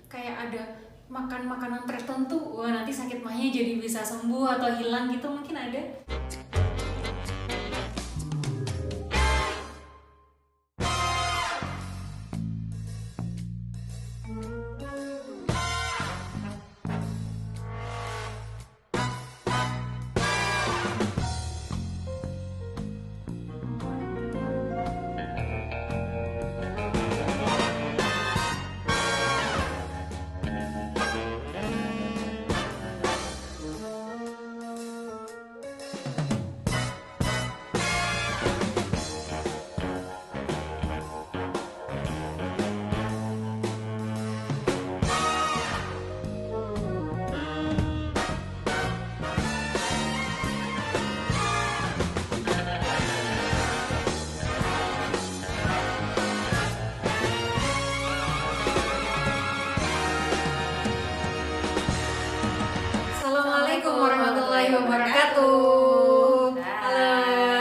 kayak ada makan makanan tertentu, wah nanti sakit mahnya jadi bisa sembuh atau hilang gitu, mungkin ada? Assalamualaikum warahmatullahi wabarakatuh. Halo,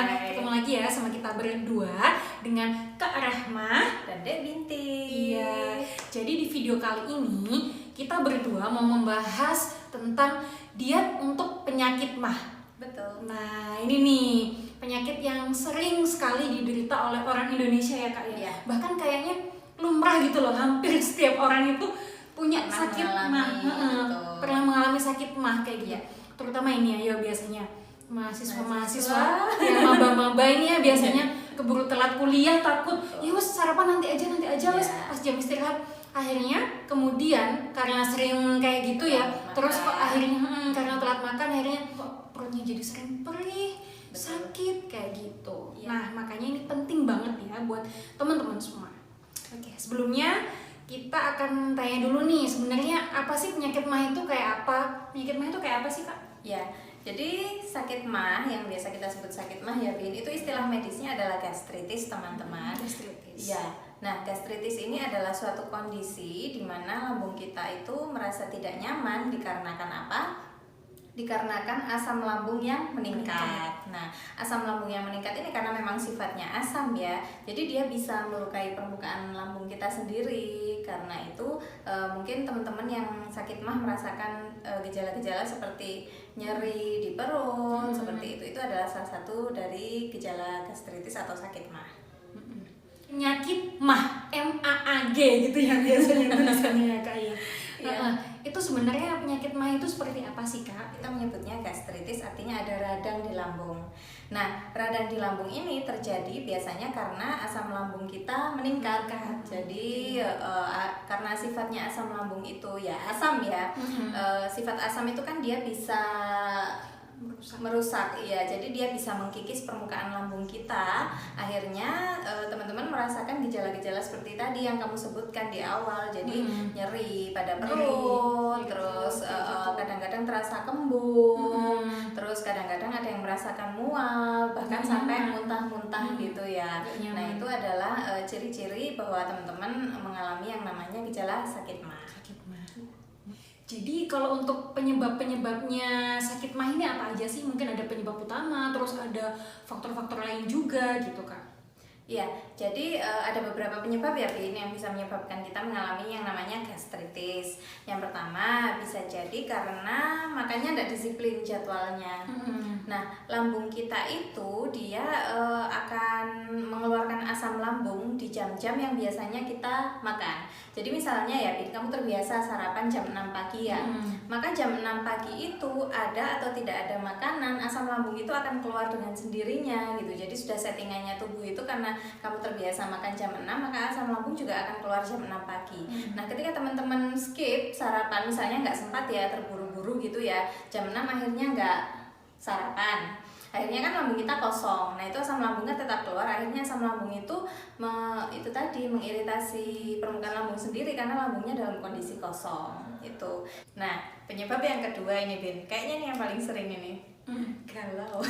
ketemu lagi ya sama kita berdua dengan Kak Rahma dan Dek Binti. Iya, jadi di video kali ini kita berdua mau membahas tentang diet untuk penyakit mah. Betul. Nah, ini nih penyakit yang sering sekali diderita oleh orang Indonesia ya Kak ya. Iya. Bahkan kayaknya lumrah gitu loh, hampir setiap orang itu punya Pernah sakit mengalami, mah, betul. pernah mengalami sakit mah kayak gitu. Iya. Terutama ini ya biasanya mahasiswa yang maba-maba ini ya biasanya keburu telat kuliah, takut ya wes sarapan nanti aja wes Iya. pas jam istirahat. Akhirnya kemudian karena sering kayak gitu ya, Telat terus kok makan. akhirnya karena telat makan akhirnya kok perutnya jadi sering perih, Betul. sakit kayak gitu. Iya. Nah, makanya ini penting banget ya buat teman-teman semua. Oke, sebelumnya kita akan tanya dulu nih, sebenarnya apa sih penyakit mah itu kayak apa? Penyakit mah itu kayak apa sih, Kak? Ya, jadi sakit mah yang biasa kita sebut sakit mah ya Bin, itu istilah medisnya adalah gastritis teman-teman. Gastritis. Ya, nah gastritis ini adalah suatu kondisi di mana lambung kita itu merasa tidak nyaman dikarenakan apa? Dikarenakan asam lambung yang meningkat. Nah, asam lambung yang meningkat ini karena memang sifatnya asam ya, jadi dia bisa melukai permukaan lambung kita sendiri. Karena itu mungkin teman-teman yang sakit mah merasakan gejala-gejala seperti nyeri di perut, seperti itu adalah salah satu dari gejala gastritis atau sakit mah. Penyakit mah, MAAG gitu ya biasanya tulisannya ya, Kak ya. Iya. Itu sebenarnya penyakit mah itu seperti apa sih, Kak? Kita menyebutnya gastritis, artinya ada radang di lambung. Nah, radang di lambung ini terjadi biasanya karena asam lambung kita meningkat. Jadi karena sifatnya asam lambung itu ya asam ya. Sifat asam itu kan dia bisa merusak ya, jadi dia bisa mengkikis permukaan lambung kita. Akhirnya teman-teman merasakan gejala-gejala seperti tadi yang kamu sebutkan di awal, jadi nyeri pada perut, terus kadang-kadang terasa kembung, terus kadang-kadang ada yang merasakan mual, bahkan sampai muntah-muntah gitu ya. Nah, itu adalah ciri-ciri bahwa teman-teman mengalami yang namanya gejala sakit mah. Jadi kalau untuk penyebab-penyebabnya sakit mah ini apa aja sih? Mungkin ada penyebab utama, terus ada faktor-faktor lain juga gitu, Kak. Ya, jadi ada beberapa penyebab ya Bin yang bisa menyebabkan kita mengalami yang namanya gastritis. Yang pertama bisa jadi karena makannya tidak disiplin jadwalnya. Nah, lambung kita itu dia akan mengeluarkan asam lambung di jam-jam yang biasanya kita makan. Jadi misalnya ya Bin, kamu terbiasa sarapan jam 6 pagi ya. Maka jam 6 pagi itu ada atau tidak ada makanan, asam lambung itu akan keluar dengan sendirinya gitu. Jadi sudah settingannya tubuh itu karena kamu terbiasa makan jam 6, maka asam lambung juga akan keluar jam 6 pagi. Nah, ketika teman-teman skip sarapan, misalnya nggak sempat ya, terburu-buru gitu ya, jam 6 akhirnya nggak sarapan, akhirnya kan lambung kita kosong. Nah, itu asam lambungnya tetap keluar. Akhirnya asam lambung itu tadi mengiritasi permukaan lambung sendiri karena lambungnya dalam kondisi kosong itu. Nah, penyebab yang kedua ini Bin, kayaknya ini yang paling sering ini. Galau.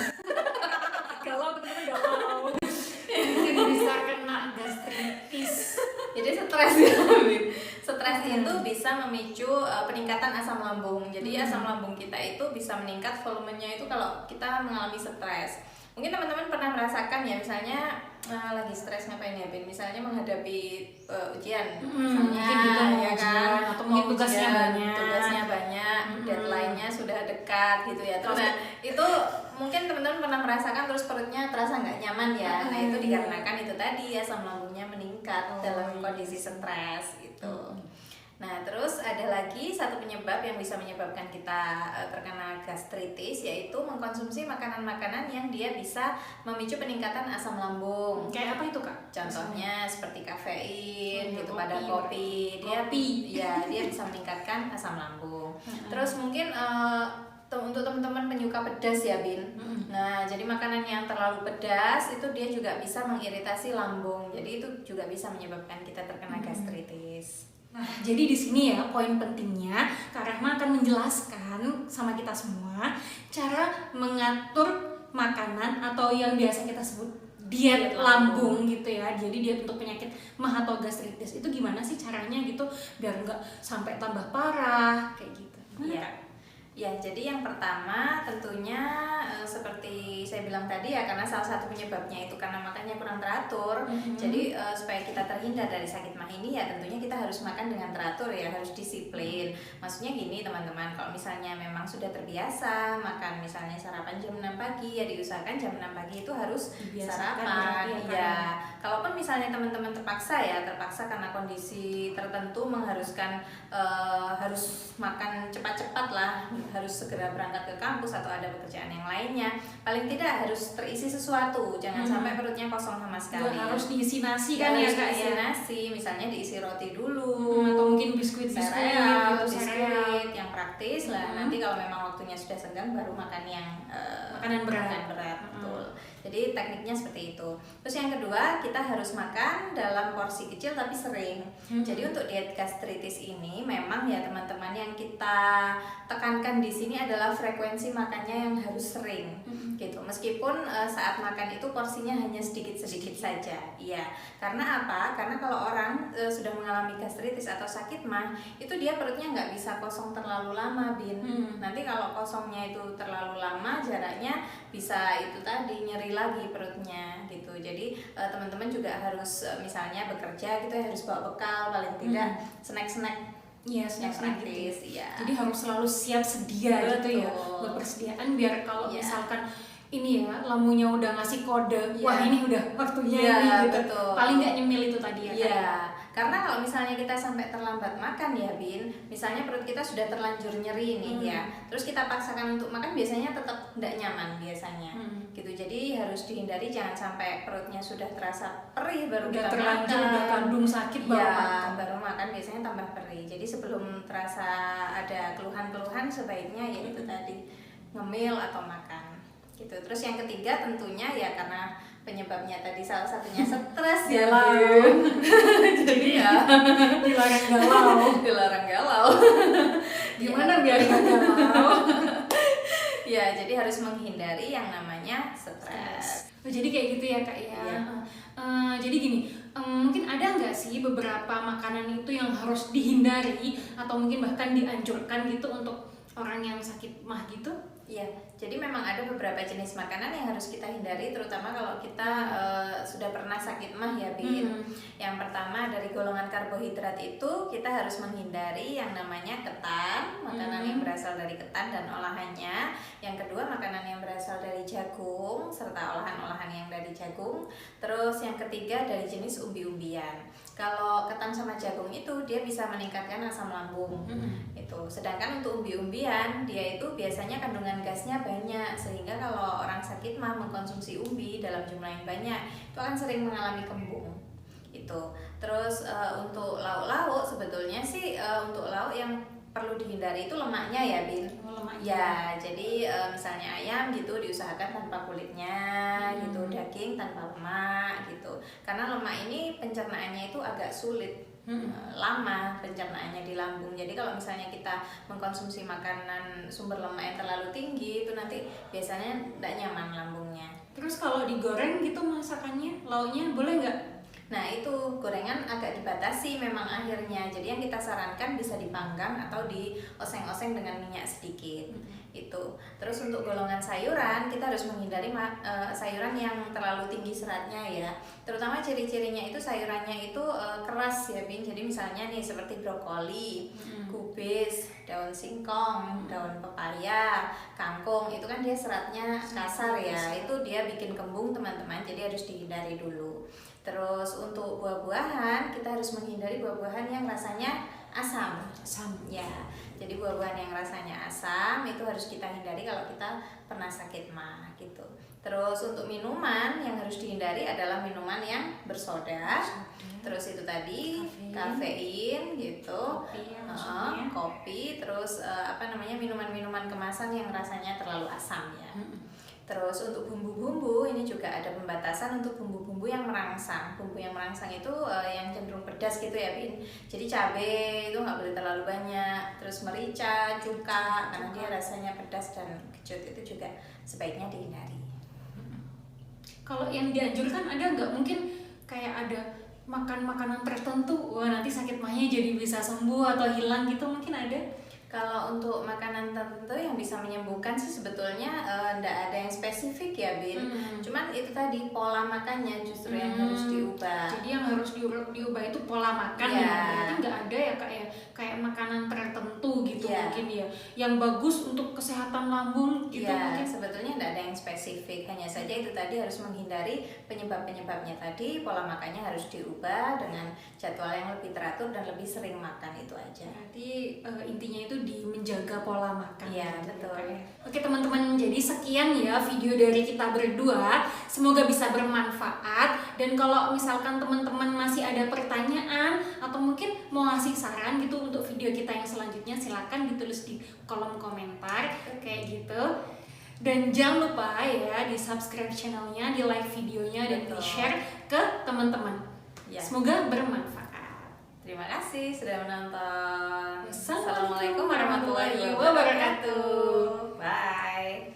Kalau teman-teman nggak mau, mungkin bisa kena gastritis. Jadi stres ya, Bin. Stres itu bisa memicu peningkatan asam lambung. Jadi asam lambung kita itu bisa meningkat volumenya itu kalau kita mengalami stres. Mungkin teman-teman pernah merasakan ya, misalnya lagi stres ngapain ya Bin? Misalnya menghadapi ujian, misalnya mungkin gitu mau ya ujian, kan, atau mau tugasnya banyak, deadline-nya sudah dekat gitu ya. Terus nah, itu mungkin teman-teman pernah merasakan terus perutnya terasa nggak nyaman ya. Nah itu dikarenakan itu tadi asam lambungnya meningkat dalam kondisi stres gitu. Nah, terus ada lagi satu penyebab yang bisa menyebabkan kita terkena gastritis, yaitu mengkonsumsi makanan-makanan yang dia bisa memicu peningkatan asam lambung. Kayak apa itu, Kak? Contohnya seperti kafein, gitu, kopi, pada kopi. Dia bisa meningkatkan asam lambung. Terus mungkin untuk teman-teman penyuka pedas ya, Bin. Nah, jadi makanan yang terlalu pedas itu dia juga bisa mengiritasi lambung. Jadi itu juga bisa menyebabkan kita terkena gastritis. Nah, jadi di sini ya poin pentingnya Kak Rahma akan menjelaskan sama kita semua cara mengatur makanan atau yang biasa kita sebut diet lambung gitu ya. Jadi diet untuk penyakit MAH atau gastritis itu gimana sih caranya gitu biar nggak sampai tambah parah kayak gitu. Iya. Ya, jadi yang pertama tentunya seperti saya bilang tadi ya, karena salah satu penyebabnya itu karena makannya kurang teratur. Jadi supaya kita terhindar dari sakit MAH ini ya tentunya kita harus makan dengan teratur ya, harus disiplin. Maksudnya gini teman-teman, kalau misalnya memang sudah terbiasa makan misalnya sarapan jam 6 pagi ya diusahakan jam 6 pagi itu harus sarapan. Ya, kalaupun misalnya teman-teman terpaksa karena kondisi tertentu mengharuskan harus makan cepat-cepat lah, harus segera berangkat ke kampus atau ada pekerjaan yang lainnya, paling tidak harus terisi sesuatu, jangan sampai perutnya kosong sama sekali. Harus diisi nasi kan ya, Kak, diisi nasi, misalnya diisi roti dulu, atau mungkin biskuit yang praktis lah. Nanti kalau memang waktunya sudah senggang baru makan yang makanan berat. Betul. Jadi tekniknya seperti itu. Terus yang kedua, kita harus makan dalam porsi kecil tapi sering. Jadi untuk diet gastritis ini memang ya teman-teman yang kita tekankan di sini adalah frekuensi makannya yang harus sering. Gitu. Meskipun saat makan itu porsinya hanya sedikit-sedikit saja. Iya. Karena apa? Karena kalau orang sudah mengalami gastritis atau sakit MAH, itu dia perutnya nggak bisa kosong terlalu lama, Bin. Nanti kalau kosongnya itu terlalu lama, jaraknya bisa itu tadi nyeri lagi perutnya gitu. Jadi teman-teman juga harus misalnya bekerja gitu ya, harus bawa bekal paling tidak snack-snack. Iya, snack praktis, gitu. Iya. Jadi harus selalu siap sedia. Betul. Gitu ya, buat persediaan biar kalau misalkan ini ya lambungnya udah ngasih kode, wah ini udah waktunya ini gitu. Betul. Paling nggak nyemil itu tadi ya. Iya. Karena kalau misalnya kita sampai terlambat makan ya, Bin, misalnya perut kita sudah terlanjur nyeri nih ya, terus kita paksakan untuk makan biasanya tetap tidak nyaman biasanya. Gitu. Jadi harus dihindari, jangan sampai perutnya sudah terasa perih baru udah kita terlanjur makan. udah kandung sakit baru makan biasanya tambah perih. Jadi sebelum terasa ada keluhan-keluhan sebaiknya ya itu tadi ngemil atau makan. Gitu. Terus yang ketiga tentunya ya karena penyebabnya tadi salah satunya stres ya, jadi ya dilarang galau. Gimana biar nggak galau? Ya, jadi harus menghindari yang namanya stres. Jadi kayak gitu ya, Kak ya. Jadi gini, mungkin ada nggak sih beberapa makanan itu yang harus dihindari atau mungkin bahkan dianjurkan gitu untuk orang yang sakit MAH gitu? Iya, jadi memang ada beberapa jenis makanan yang harus kita hindari, terutama kalau kita sudah pernah sakit MAH ya, Bin. Yang pertama dari golongan karbohidrat itu kita harus menghindari yang namanya ketan, makanan yang berasal dari ketan dan olahannya. Yang kedua makanan yang berasal dari jagung serta olahan-olahan yang dari jagung. Terus yang ketiga dari jenis umbi-umbian. Kalau ketan sama jagung itu dia bisa meningkatkan asam lambung. Itu. Sedangkan untuk umbi-umbian dia itu biasanya kandungan gasnya banyak, sehingga kalau orang sakit MAH mengkonsumsi umbi dalam jumlah yang banyak itu akan sering mengalami kembung. Itu. Terus untuk lauk-lauk sebetulnya sih untuk lauk yang perlu dihindari itu lemaknya ya, Bin. Ya, jadi misalnya ayam gitu diusahakan tanpa kulitnya gitu, daging tanpa lemak gitu. Karena lemak ini pencernaannya itu agak sulit. Lama pencernaannya di lambung. Jadi kalau misalnya kita mengkonsumsi makanan sumber lemak yang terlalu tinggi itu nanti biasanya tidak nyaman lambungnya. Terus kalau digoreng gitu masakannya, lauknya boleh nggak? Nah itu gorengan agak dibatasi memang akhirnya. Jadi yang kita sarankan bisa dipanggang atau dioseng-oseng dengan minyak sedikit. Itu. Terus untuk golongan sayuran kita harus menghindari sayuran yang terlalu tinggi seratnya ya. Terutama ciri-cirinya itu sayurannya itu keras ya Bin. Jadi misalnya nih seperti brokoli, kubis, daun singkong, daun pepaya, kangkung, itu kan dia seratnya kasar ya. Itu dia bikin kembung teman-teman. Jadi harus dihindari dulu. Terus untuk buah-buahan kita harus menghindari buah-buahan yang rasanya asam. Ya. Jadi buah-buahan yang rasanya asam itu harus kita hindari kalau kita pernah sakit mah gitu. Terus untuk minuman yang harus dihindari adalah minuman yang bersoda. Terus itu tadi kafein gitu. Kopi, terus minuman-minuman kemasan yang rasanya terlalu asam ya. Terus untuk bumbu-bumbu ini juga ada pembatasan untuk bumbu-bumbu yang merangsang. Bumbu yang merangsang itu yang cenderung pedas gitu ya Bin. Jadi cabai itu nggak boleh terlalu banyak. Terus merica, cuka karena dia rasanya pedas dan kecut itu juga sebaiknya dihindari. Kalau yang dianjurkan ada nggak, mungkin kayak ada makan makanan tertentu, wah nanti sakit mahnya jadi bisa sembuh atau hilang gitu, mungkin ada? Kalau untuk makanan tertentu yang bisa menyembuhkan sih sebetulnya enggak ada yang spesifik ya Bin. Cuman itu tadi pola makannya justru yang harus diubah. Jadi yang harus diubah itu pola makan ya. Berarti nggak ada ya kayak makanan tertentu gitu mungkin ya. Yang bagus untuk kesehatan lambung gitu mungkin. Sebetulnya enggak ada yang spesifik. Hanya saja itu tadi harus menghindari penyebab-penyebabnya tadi. Pola makannya harus diubah dengan jadwal yang lebih teratur dan lebih sering makan, itu aja. Berarti intinya itu di menjaga pola makan. Iya, betul. Oke teman-teman, jadi sekian ya video dari kita berdua. Semoga bisa bermanfaat. Dan kalau misalkan teman-teman masih ada pertanyaan atau mungkin mau ngasih saran gitu untuk video kita yang selanjutnya, silakan ditulis di kolom komentar kayak gitu. Dan jangan lupa ya di subscribe channelnya, di like videonya, dan di share ke teman-teman. Semoga bermanfaat. Terima kasih sudah menonton. Assalamualaikum warahmatullahi wabarakatuh. Bye.